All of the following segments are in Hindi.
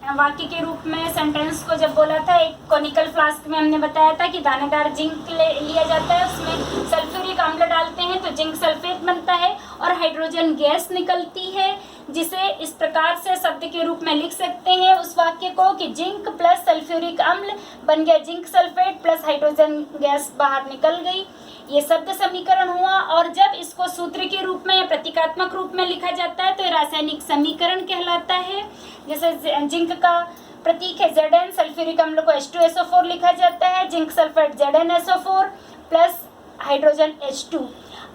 वाक्य के रूप में सेंटेंस को जब बोला था, एक कॉनिकल फ्लास्क में हमने बताया था कि दानेदार जिंक लिया जाता है, उसमें सल्फ्यूरिक अम्ल डालते हैं तो जिंक सल्फेट बनता है और हाइड्रोजन गैस निकलती है, जिसे इस प्रकार से शब्द के रूप में लिख सकते हैं उस वाक्य को कि जिंक प्लस सल्फ्यूरिक अम्ल बन गया zinc sulphate plus hydrogen gas बाहर निकल गई। ये शब्द समीकरण हुआ। और जब इसको सूत्र के रूप में या प्रतीकात्मक रूप में लिखा जाता है तो ये रासायनिक समीकरण कहलाता है। जैसे जिंक का प्रतीक है Zn, सल्फ्यूरिक अम्ल को H2SO4 लिखा जाता है, zinc sulphate ZnSO4 plus hydrogen H2।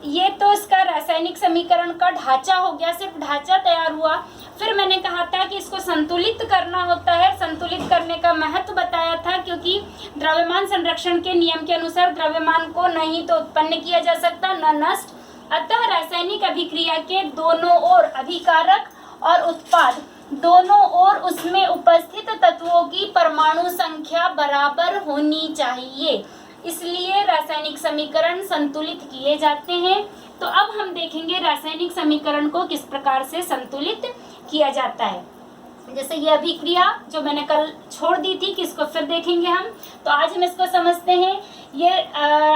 ये तो इसका रासायनिक समीकरण का ढांचा हो गया, सिर्फ ढांचा तैयार हुआ। फिर मैंने कहा था कि इसको संतुलित करना होता है। संतुलित करने का महत्व बताया था, क्योंकि द्रव्यमान संरक्षण के नियम के अनुसार द्रव्यमान को नहीं तो उत्पन्न किया जा सकता न नष्ट। अतः रासायनिक अभिक्रिया के दोनों ओर अभिकारक और उत्पाद दोनों ओर उसमें उपस्थित तत्वों की परमाणु संख्या बराबर होनी चाहिए, इसलिए रासायनिक समीकरण संतुलित किए जाते हैं। तो अब हम देखेंगे रासायनिक समीकरण को किस प्रकार से संतुलित किया जाता है। जैसे ये अभिक्रिया जो मैंने कल छोड़ दी थी कि इसको फिर देखेंगे हम, तो आज हम इसको समझते हैं। ये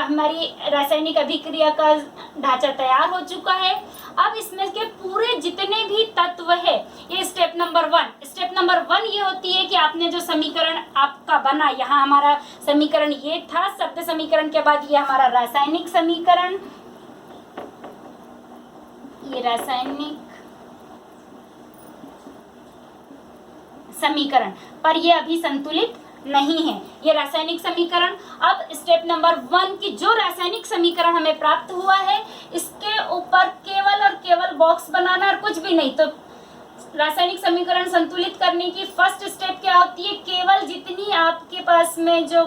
हमारी रासायनिक अभिक्रिया का ढांचा तैयार हो चुका है। अब इसमें के पूरे जितने भी तत्व है, ये स्टेप नंबर 1 ये होती है कि आपने जो समीकरण आपका बना, यहाँ हमारा समीकरण ये था शब्द समीकरण के बाद ये हमारा रासायनिक समीकरण, ये रासायनिक समीकरण, पर ये अभी संतुलित नहीं है ये रासायनिक समीकरण। अब स्टेप नंबर 1 की जो रासायनिक समीकरण हमें प्राप्त हुआ है, इसके ऊपर केवल और केवल बॉक्स बनाना और कुछ भी नहीं। तो रासायनिक समीकरण संतुलित करने की फर्स्ट स्टेप क्या होती है, केवल जितनी आपके पास में जो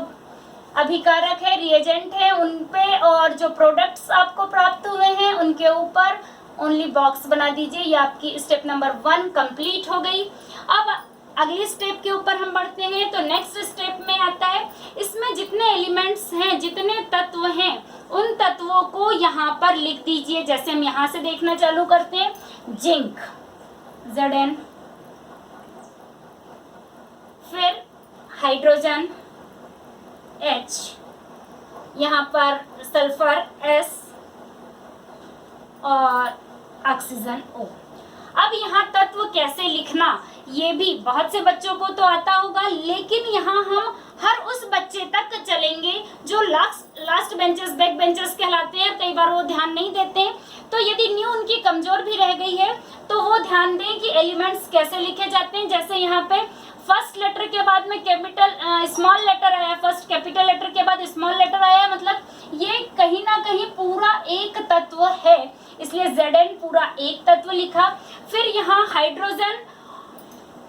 अभिकारक है, रिएजेंट है, उन पे और जो प्रोडक्ट्स आपको प्राप्त हुए हैं उनके ऊपर ओनली बॉक्स बना दीजिए। ये आपकी स्टेप नंबर 1 कंप्लीट हो गई। अब अगले स्टेप के ऊपर हम बढ़ते हैं। तो नेक्स्ट स्टेप में आता है, इसमें जितने एलिमेंट्स हैं, जितने तत्व हैं, उन तत्वों को यहाँ पर लिख दीजिए। जैसे हम यहाँ से देखना चालू करते हैं, जिंक Zn, फिर हाइड्रोजन H, यहाँ पर सल्फर S और ऑक्सीजन O। अब यहाँ तत्व कैसे लिखना, ये भी बहुत से बच्चों को तो आता होगा, लेकिन यहाँ हम हर उस बच्चे तक चलेंगे जो लास्ट बेंचेस, बैक बेंचेस कहलाते हैं। कई बार वो ध्यान नहीं देते हैं, तो यदि न्यू उनकी कमजोर भी रह गई है तो वो ध्यान दें कि एलिमेंट्स कैसे लिखे जाते हैं। जैसे यहाँ पे फर्स्ट लेटर के बाद में कैपिटल स्मॉल लेटर आया, फर्स्ट कैपिटल लेटर के बाद स्मॉल लेटर आया, मतलब ये कहीं ना कहीं पूरा एक तत्व है, इसलिए Zn पूरा एक तत्व लिखा। फिर यहाँ हाइड्रोजन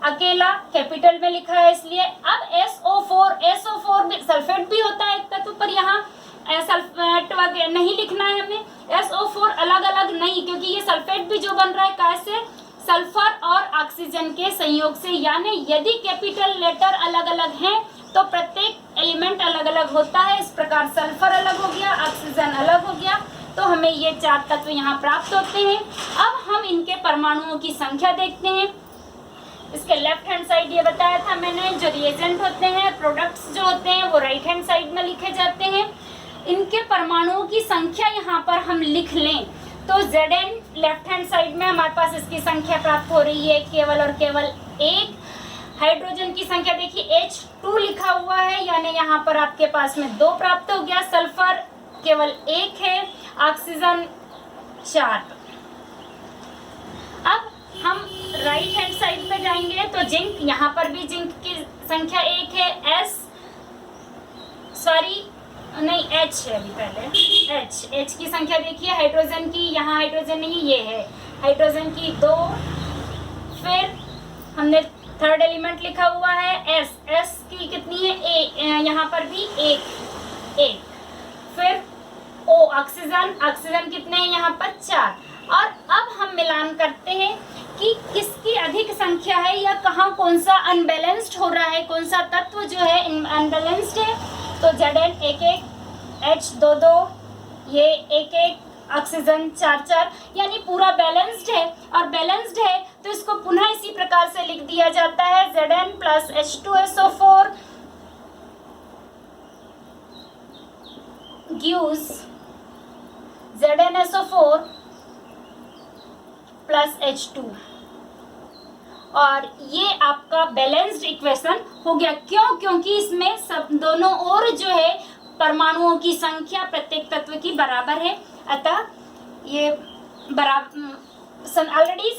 अकेला कैपिटल में लिखा है, इसलिए अब SO4 भी सल्फेट भी होता है एक तत्व, पर यहाँ सल्फेट वगैरह नहीं लिखना है हमें, SO4 अलग अलग नहीं, क्योंकि ये सल्फेट भी जो बन रहा है कैसे, सल्फर और ऑक्सीजन के संयोग से। यानी यदि कैपिटल लेटर अलग अलग हैं तो प्रत्येक एलिमेंट अलग अलग होता है। इस प्रकार सल्फर अलग हो गया, ऑक्सीजन अलग हो गया, तो हमें ये 4 तत्व यहाँ प्राप्त होते हैं। अब हम इनके परमाणुओं की संख्या देखते हैं। इसके लेफ्ट हैंड साइड ये बताया था मैंने, जो रिएजेंट होते हैं, प्रोडक्ट्स जो होते हैं, वो राइट हैंड साइड में लिखे जाते हैं। इनके परमाणुओं की संख्या यहाँ पर हम लिख लें तो Zn लेफ्ट हैंड साइड में हमारे पास इसकी संख्या प्राप्त हो रही है केवल और केवल 1। हाइड्रोजन की संख्या देखिए H2 लिखा हुआ है, यानी यहाँ पर आपके पास में 2 प्राप्त हो गया। सल्फर केवल 1 है, ऑक्सीजन 4। अब हम राइट हैंड साइड पे जाएंगे तो जिंक, यहाँ पर भी जिंक की संख्या 1 है। H है, अभी पहले H की संख्या देखिए। हाइड्रोजन की, यहाँ हाइड्रोजन नहीं, ये है हाइड्रोजन की 2। फिर हमने थर्ड एलिमेंट लिखा हुआ है S की कितनी है, यहाँ पर भी 1। फिर O ऑक्सीजन कितने हैं यहाँ पर 4। और अब हम मिलान करते हैं कि किसकी अधिक संख्या है या कहाँ कौन सा अनबैलेंस्ड हो रहा है, कौन सा तत्व जो है अनबैलेंस्ड है। तो Zn 1-1, H 2-2, ये 1-1, ऑक्सीजन 4 यानी पूरा बैलेंस्ड है। और बैलेंस्ड है तो इसको पुनः इसी प्रकार से लिख दिया जाता है Zn plus H2SO4 gives ZnSO4 plus H2 और ये आपका बैलेंस्ड इक्वेशन हो गया। क्यों? क्योंकि इसमें सब दोनों ओर जो है परमाणुओं की संख्या प्रत्येक तत्व की बराबर है, अतः ये बराबर ऑलरेडी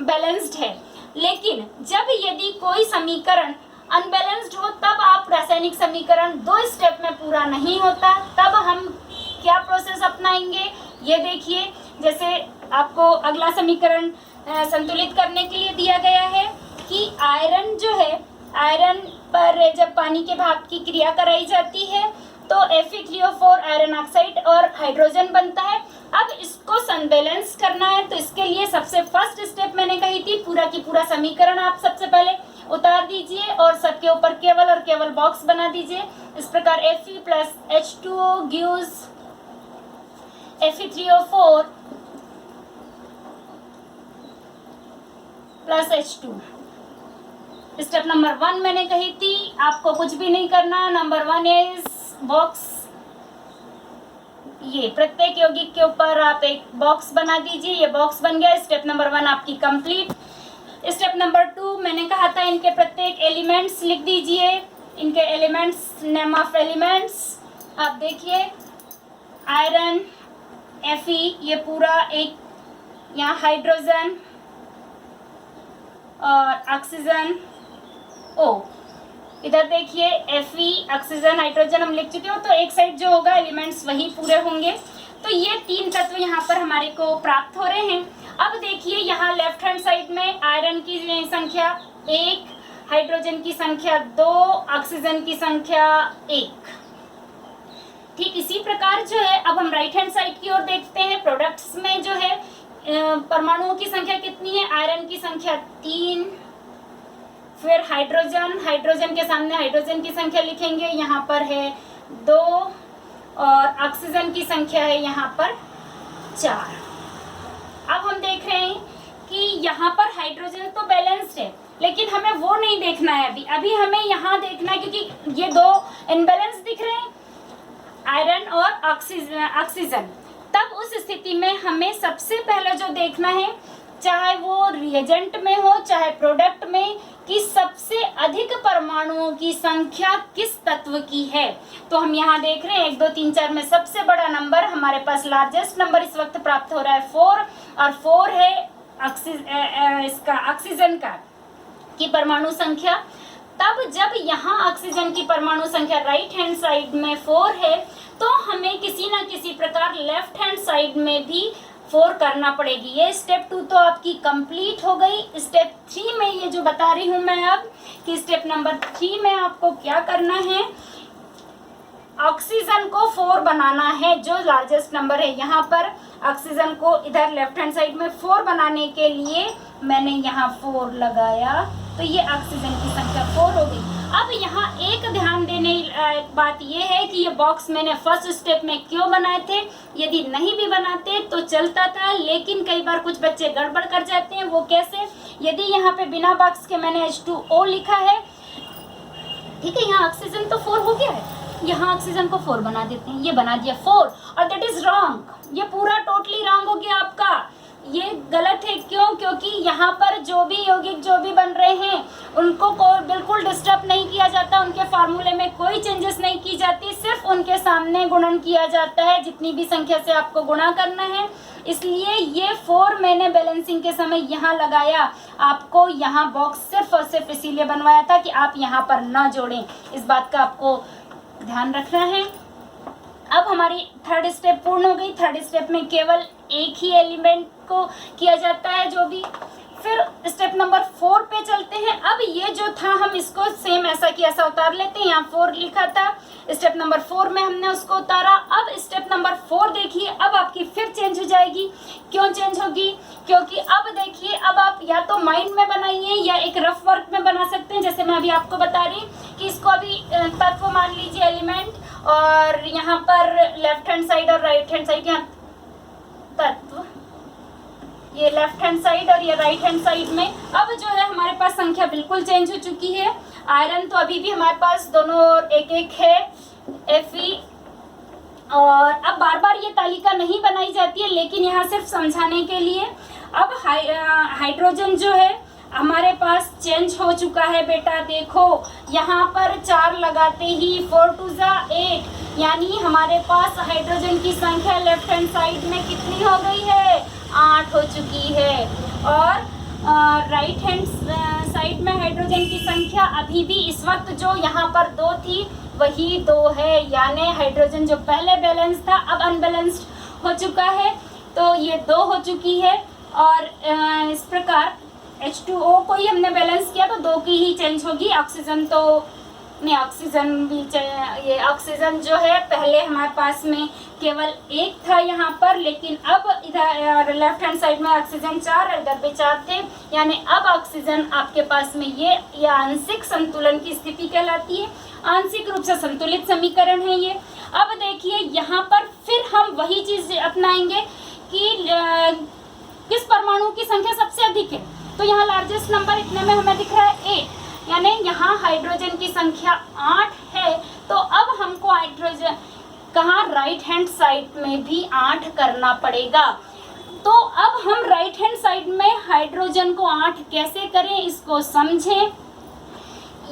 बैलेंस्ड है। लेकिन जब यदि कोई समीकरण अनबैलेंस्ड हो तब आप रासायनिक समीकरण 2 स्टेप में पूरा नहीं होता, तब हम क्या प्रोसेस अपनाएंगे ये देखिए। जैसे आपको अगला समीकरण संतुलित करने के लिए दिया गया है कि आयरन जो है, आयरन पर जब पानी के भाप की क्रिया कराई जाती है तो Fe3O4 आयरन ऑक्साइड और हाइड्रोजन बनता है। अब इसको संबैलेंस करना है तो इसके लिए सबसे फर्स्ट स्टेप मैंने कही थी, पूरा की पूरा समीकरण आप सबसे पहले उतार दीजिए और सबके ऊपर केवल और केवल बॉक्स बना दीजिए। इस प्रकार Fe plus H2O gives Fe3O4 plus H2। Step number 1 मैंने कही थी, आपको कुछ भी नहीं करना। नंबर 1 इज बॉक्स, ये प्रत्येक यौगिक के ऊपर आप एक बॉक्स बना दीजिए, ये बॉक्स बन गया। स्टेप नंबर 1 आपकी कंप्लीट। स्टेप नंबर 2 मैंने कहा था इनके प्रत्येक एलिमेंट्स लिख दीजिए, इनके एलिमेंट्स, नेम ऑफ एलिमेंट्स आप देखिए। आयरन Fe ये पूरा एक, यहाँ हाइड्रोजन और ऑक्सीजन O, इधर देखिए Fe ऑक्सीजन हाइड्रोजन हम लिख चुके हो, तो एक साइड जो होगा एलिमेंट्स वही पूरे होंगे। तो ये 3 तत्व यहाँ पर हमारे को प्राप्त हो रहे हैं। अब देखिए यहाँ लेफ्ट हैंड साइड में आयरन की संख्या 1, हाइड्रोजन की संख्या 2, ऑक्सीजन की संख्या 1। ठीक इसी प्रकार जो है अब हम राइट हैंड साइड की ओर देखते हैं। प्रोडक्ट्स में जो है परमाणुओं की संख्या कितनी है? आयरन की संख्या 3, फिर हाइड्रोजन, हाइड्रोजन के सामने हाइड्रोजन की संख्या लिखेंगे, यहाँ पर है 2 और ऑक्सीजन की संख्या है यहाँ पर 4। अब हम देख रहे हैं कि यहाँ पर हाइड्रोजन तो बैलेंस्ड है, लेकिन हमें वो नहीं देखना है अभी हमें यहाँ देखना है, क्योंकि ये 2 इनबैलेंस दिख रहे हैं, आयरन और ऑक्सीजन। तब उस स्थिति में हमें सबसे पहले जो देखना है, चाहे वो रिएजेंट में हो चाहे प्रोडक्ट में, कि सबसे अधिक परमाणुओं की संख्या किस तत्व की है। तो हम यहाँ देख रहे हैं 1 2 3 4 में सबसे बड़ा नंबर हमारे पास, लार्जेस्ट नंबर इस वक्त प्राप्त हो रहा है 4, और 4 है इसका ऑक्सीजन का की परमाणु संख्या। तब जब यहाँ ऑक्सीजन की परमाणु संख्या राइट हैंड साइड में 4 है, तो हमें किसी न किसी प्रकार लेफ्ट हैंड साइड में भी 4 करना पड़ेगी। ये स्टेप 2 तो आपकी कंप्लीट हो गई। स्टेप 3 में ये जो बता रही हूँ मैं अब, कि स्टेप नंबर 3 में आपको क्या करना है, ऑक्सीजन को 4 बनाना है, जो लार्जेस्ट नंबर है। यहाँ पर ऑक्सीजन को इधर लेफ्ट हैंड साइड में 4 बनाने के लिए मैंने यहाँ 4 लगाया, तो ये ऑक्सीजन की संख्या 4 हो गई। अब यहाँ एक ध्यान देने बात ये है कि ये बॉक्स मैंने फर्स्ट स्टेप में क्यों बनाए थे। यदि नहीं भी बनाते तो चलता था, लेकिन कई बार कुछ बच्चे गड़बड़ कर जाते हैं। वो कैसे? यदि यहाँ पे बिना बॉक्स के मैंने H2O लिखा है, ठीक है, यहाँ ऑक्सीजन तो 4 हो गया है, यहाँ ऑक्सीजन को 4 बना देते हैं, ये बना दिया 4, और दैट इज रॉन्ग। ये पूरा टोटली रॉन्ग हो गया आपका, ये गलत है। क्यों? क्योंकि यहाँ पर जो भी यौगिक जो भी बन रहे हैं उनको बिल्कुल डिस्टर्ब नहीं किया जाता, उनके फार्मूले में कोई चेंजेस नहीं की जाती, सिर्फ उनके सामने गुणन किया जाता है जितनी भी संख्या से आपको गुणा करना है। इसलिए ये 4 मैंने बैलेंसिंग के समय यहाँ लगाया, आपको यहाँ बॉक्स सिर्फ और सिर्फ इसीलिए बनवाया था कि आप यहाँ पर ना जोड़ें। इस बात का आपको ध्यान रखना है। अब हमारी थर्ड स्टेप पूर्ण हो गई। थर्ड स्टेप में केवल एक ही एलिमेंट को किया जाता है जो भी। फिर स्टेप नंबर 4 पे चलते हैं। अब ये जो था हम इसको सेम ऐसा की ऐसा उतार लेते हैं। यहाँ 4 लिखा था, स्टेप नंबर 4 में हमने उसको उतारा। अब स्टेप नंबर 4 देखिए, अब आपकी फिर चेंज हो जाएगी। क्यों चेंज होगी? क्योंकि अब देखिए, अब आप या तो माइंड में बनाइए या एक रफ वर्क में बना सकते हैं। जैसे मैं अभी आपको बता रही कि इसको अभी तत्व मान लीजिए, एलिमेंट, और यहाँ पर लेफ्ट हैंड साइड और राइट हैंड साइड यहाँ तत्व, ये लेफ्ट हैंड साइड और ये राइट हैंड साइड में। अब जो है हमारे पास संख्या बिल्कुल चेंज हो चुकी है। आयरन तो अभी भी हमारे पास दोनों ओर एक एक है, Fe। और अब बार बार ये तालिका नहीं बनाई जाती है, लेकिन यहाँ सिर्फ समझाने के लिए। अब हाइड्रोजन जो है हमारे पास चेंज हो चुका है बेटा। देखो यहाँ पर 4 लगाते ही 4 2 जा 8, यानी हमारे पास हाइड्रोजन की संख्या लेफ्ट हैंड साइड में कितनी हो गई है, 8 हो चुकी है। और राइट हैंड साइड में हाइड्रोजन की संख्या अभी भी इस वक्त जो यहाँ पर 2 थी वही 2 है, यानी हाइड्रोजन जो पहले बैलेंस था अब अनबैलेंस्ड हो चुका है, तो ये 2 हो चुकी है। और इस प्रकार H2O को ही हमने बैलेंस किया तो 2 की ही चेंज होगी। ऑक्सीजन तो नहीं, ऑक्सीजन भी ये ऑक्सीजन जो है पहले हमारे पास में केवल 1 था यहाँ पर, लेकिन अब इधर लेफ्ट हैंड साइड में ऑक्सीजन 4 और इधर भी 4 थे, यानी अब ऑक्सीजन आपके पास में ये आंशिक संतुलन की स्थिति कहलाती है। आंशिक रूप से संतुलित समीकरण है ये। अब देखिए यहाँ पर फिर हम वही चीज अपनाएंगे कि किस परमाणु की संख्या सबसे अधिक है, तो यहाँ लार्जेस्ट नंबर इतने में हमें दिख रहा है 8, यानी यहाँ हाइड्रोजन की संख्या 8 है। तो अब हमको हाइड्रोजन कहाँ, राइट हैंड साइड में भी 8 करना पड़ेगा। तो अब हम राइट हैंड साइड में हाइड्रोजन को 8 कैसे करें इसको समझें।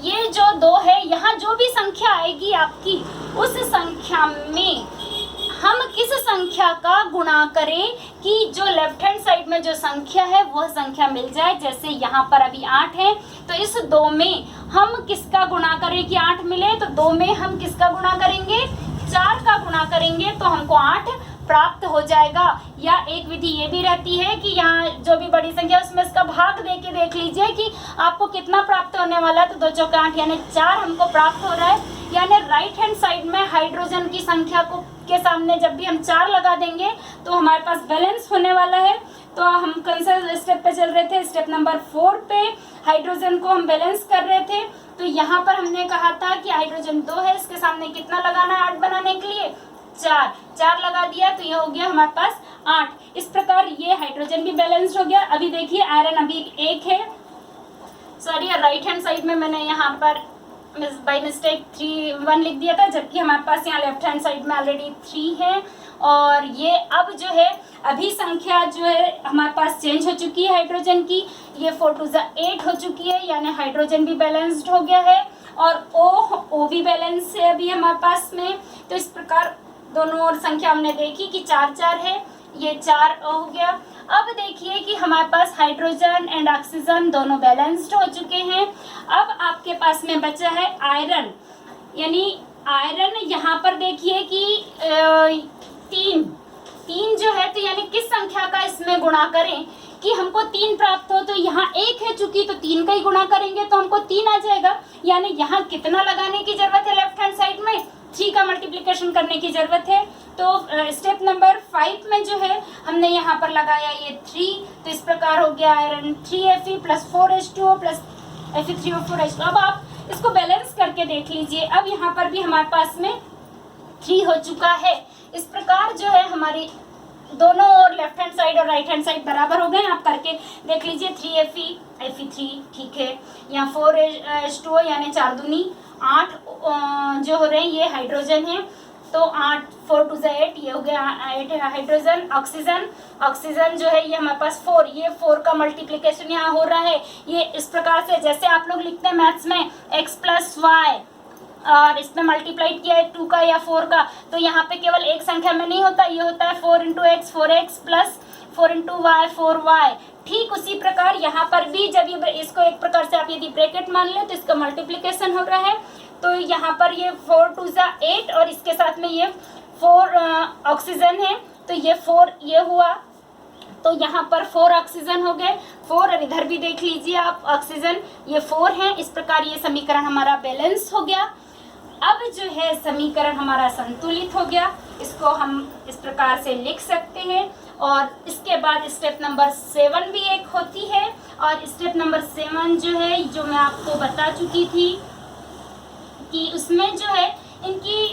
ये जो 2 है, यहाँ जो भी संख्या आएगी आपकी उस संख्या में हम किस संख्या का गुणा करें कि जो लेफ्ट हैंड साइड में जो संख्या है वह संख्या मिल जाए। जैसे यहाँ पर अभी 8 है, तो इस 2 में हम किसका गुणा करें कि 8 मिले, तो 2 में हम किसका गुणा करेंगे, 4 का गुणा करेंगे तो हमको 8 प्राप्त हो जाएगा। या एक विधि ये भी रहती है कि यहाँ जो भी बड़ी संख्या उसमें इसका भाग दे के देख लीजिए कि आपको कितना प्राप्त होने वाला है, तो 2 चौके 8 यानी 4 हमको प्राप्त हो रहा है। यानी राइट हैंड साइड में हाइड्रोजन की संख्या को के सामने जब भी हम 4 लगा देंगे तो हमारे पास बैलेंस होने वाला है। तो हम कौन सा स्टेप पे चल रहे थे, स्टेप नंबर 4 पे हाइड्रोजन को हम बैलेंस कर रहे थे। तो यहाँ पर हमने कहा था कि हाइड्रोजन 2 है, इसके सामने कितना लगाना है 8 बनाने के लिए, 4 लगा दिया, तो ये हो गया हमारे पास 8। इस प्रकार ये हाइड्रोजन भी बैलेंस्ड हो गया। अभी देखिए आयरन अभी 1 है, सॉरी राइट हैंड साइड में मैंने यहाँ पर बाई मिस्टेक 1 लिख दिया था, जबकि हमारे पास यहाँ लेफ्ट हैंड साइड में ऑलरेडी 3 है। और ये अब जो है अभी संख्या जो है हमारे पास चेंज हो चुकी है हाइड्रोजन की, ये 4 2 जा 8 हो चुकी है, यानी हाइड्रोजन भी बैलेंस्ड हो गया है और O भी बैलेंस है अभी हमारे पास में। तो इस प्रकार दोनों ओर संख्या हमने देखी कि 4 है, ये 4 हो गया। अब देखिए कि हमारे पास हाइड्रोजन एंड ऑक्सीजन दोनों बैलेंस्ड हो चुके हैं। अब आपके पास में बचा है आयरन, यानी आयरन यहाँ पर देखिए कि 3 जो है, तो यानी किस संख्या का इसमें गुणा करें कि हमको 3 प्राप्त हो। तो यहाँ 1 है चूंकि, तो 3 का ही गुणा करेंगे तो हमको 3 आ जाएगा। यानी यहाँ कितना लगाने की जरूरत है लेफ्ट हैंड साइड में, 3 का मल्टीप्लिकेशन करने की जरूरत है। तो स्टेप नंबर 5 में जो है हमने यहाँ पर लगाया ये 3, तो इस प्रकार हो गया iron 3Fe plus 4H2O plus Fe3O4H2। अब आप इसको बैलेंस करके देख लीजिए, अब यहाँ पर भी हमारे पास में 3 हो चुका है। इस प्रकार जो है हमारी दोनों और लेफ्ट हैंड साइड और राइट हैंड साइड बराबर हो गए। आप करके देख लीजिए 3Fe Fe3 ठीक है, यहाँ 4H2O यानी 4 दूनी 8 जो हो रहे हैं ये हाइड्रोजन है, तो 8 4 2 जा 8, ये हो गया 8 हाइड्रोजन। ऑक्सीजन जो है ये हमारे पास 4, ये 4 का मल्टीप्लिकेशन यहाँ हो रहा है। ये इस प्रकार से जैसे आप लोग लिखते हैं मैथ्स में x प्लस वाई, और इसमें मल्टीप्लाइड किया है 2 का या 4 का, तो यहाँ पे केवल एक संख्या में नहीं होता, ये होता है 4 × x 4x plus 4 × y 4y। ठीक उसी प्रकार यहाँ पर भी जब ये इसको एक प्रकार से आप यदि ब्रैकेट मान लें तो इसका मल्टीप्लिकेशन हो रहा है। तो यहाँ पर ये 4 2 जा 8 और इसके साथ में ये 4 ऑक्सीजन है, तो ये 4 ये हुआ, तो यहाँ पर 4 ऑक्सीजन हो गए 4, और इधर भी देख लीजिए आप ऑक्सीजन ये 4 है। इस प्रकार ये समीकरण हमारा बैलेंस हो गया। अब जो है समीकरण हमारा संतुलित हो गया, इसको हम इस प्रकार से लिख सकते हैं। और इसके बाद स्टेप नंबर 7 भी एक होती है, और स्टेप नंबर 7 जो है जो मैं आपको बता चुकी थी कि उसमें जो है इनकी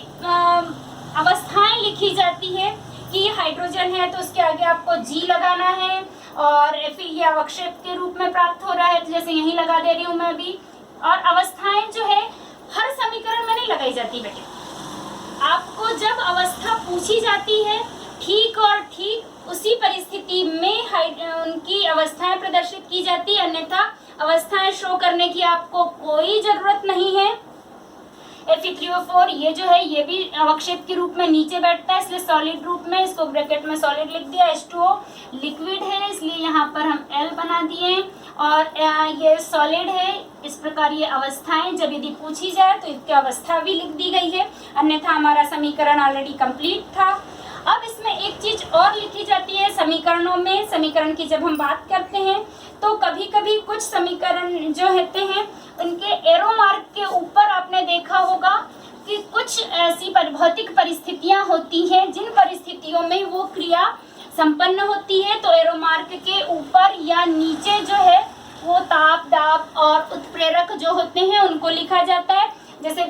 अवस्थाएं लिखी जाती है कि हाइड्रोजन है तो उसके आगे आपको G लगाना है और फिर ये अवक्षेप के रूप में प्राप्त हो रहा है, तो जैसे यहीं लगा दे रही हूँ मैं अभी। और अवस्थाएं जो है हर समीकरण में नहीं लगाई जाती बेटे, आपको जब अवस्था पूछी जाती है ठीक और ठीक उसी परिस्थिति में उनकी अवस्थाएं प्रदर्शित की जाती है, अन्यथा अवस्थाएं शो करने की आपको कोई जरूरत नहीं है। Fe3O4 ये जो है ये भी अवक्षेप के रूप में नीचे बैठता है, इसलिए सॉलिड रूप में, इसको ब्रैकेट में सॉलिड लिख दिया। H2O लिक्विड है इसलिए यहाँ पर हम L बना दिए, और ये सॉलिड है, इस प्रकार ये अवस्थाएं जब यदि पूछी जाए तो इसकी अवस्था भी लिख दी गई है, अन्यथा हमारा समीकरण ऑलरेडी कंप्लीट था। अब इसमें एक चीज और लिखी जाती है समीकरणों में, समीकरण की जब हम बात करते हैं तो कभी कभी कुछ समीकरण जो होते हैं उनके एरो मार्क के ऊपर आपने देखा होगा कि कुछ ऐसी भौतिक परिस्थितियां होती हैं जिन परिस्थितियों में वो क्रिया संपन्न होती है, तो एरो मार्क के ऊपर या नीचे जो है वो ताप, दाब और उत्प्रेरक जो होते हैं उनको लिखा जाता है। जैसे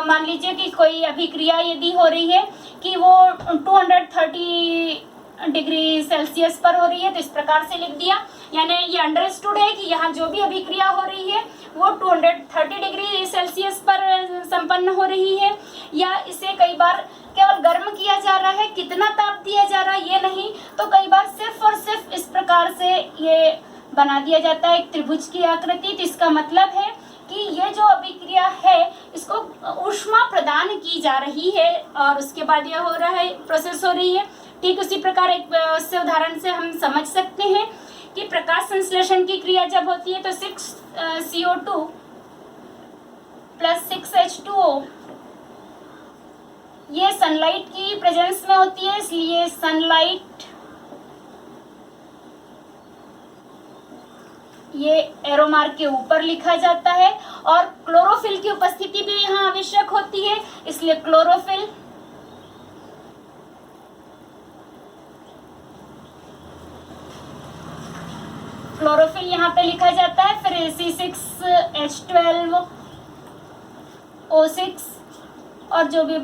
मान लीजिए कि कोई अभिक्रिया यदि हो रही है कि वो 230 डिग्री सेल्सियस पर हो रही है, तो इस प्रकार से लिख दिया, यानी ये अंडरस्टूड है कि यहाँ जो भी अभिक्रिया हो रही है वो 230 डिग्री सेल्सियस पर संपन्न हो रही है। या इसे कई बार केवल गर्म किया जा रहा है, कितना ताप दिया जा रहा है ये नहीं, तो कई बार सिर्फ और सिर्फ इस प्रकार से ये बना दिया जाता है एक त्रिभुज की आकृति। तो इसका मतलब है कि ये जो अभिक्रिया है इसको ऊष्मा प्रदान की जा रही है और उसके बाद यह हो रहा है, प्रोसेस हो रही है। ठीक उसी प्रकार एक उससे उदाहरण से हम समझ सकते हैं कि प्रकाश संश्लेषण की क्रिया जब होती है तो 6CO2 प्लस 6H2O ये सनलाइट की प्रेजेंस में होती है, इसलिए सनलाइट ये एरो मार्क के ऊपर लिखा जाता है। और क्लोरोफिल की उपस्थिति भी यहाँ आवश्यक होती है, इसलिए क्लोरोफिल यहाँ पे लिखा जाता है। फिर C6H12O6 और जो भी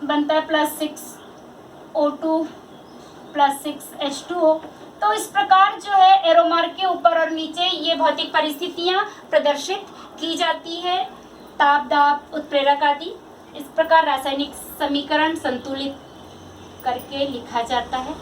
बनता है प्लस 6O2 प्लस 6H2O। तो इस प्रकार जो है एरो मार्क के ऊपर और नीचे ये भौतिक परिस्थितियां प्रदर्शित की जाती है, ताप, दाब, उत्प्रेरक आदि। इस प्रकार रासायनिक समीकरण संतुलित करके लिखा जाता है।